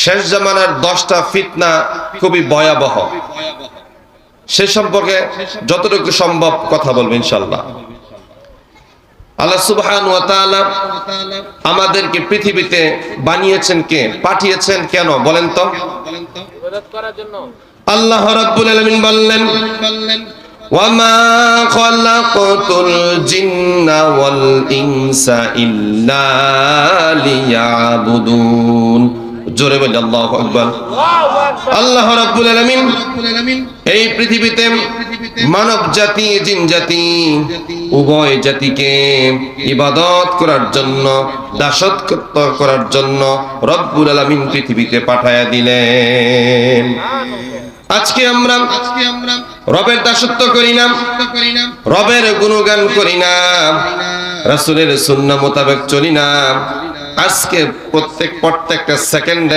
শেষ জামানার 10টা ফিতনা খুবই ভয়াবহ, সে সম্পর্কে যতটুকু সম্ভব কথা বলবো ইনশাআল্লাহ। আল্লাহ সুবহানাহু ওয়া তাআলা আমাদেরকে পৃথিবীতে বানিয়েছেন কে, পাঠিয়েছেন কেন বলেন তো? ইবাদত করার জন্য। আল্লাহ রাব্বুল আলামিন বললেন, ওয়ামা খালাকাতুল জিন্না ওয়াল ইনসা ইল্লা লিয়াবুদুন। জোরে বলি আল্লাহু আকবার। আল্লাহ রাব্বুল আলামিন এই পৃথিবীতে মানব জাতি, জিন জাতি উভয় জাতিকে ইবাদত করার জন্য, দাসত্ব করার জন্য রব্বুল আলামিন পৃথিবীতে পাঠায়া দিলেন। আজকে আমরা রবের দাসত্ব করি না, রবের গুণগান করি না, রাসূলের সুন্নাহ মোতাবেক চলি না। আজকে প্রত্যেকটা সেকেন্ডে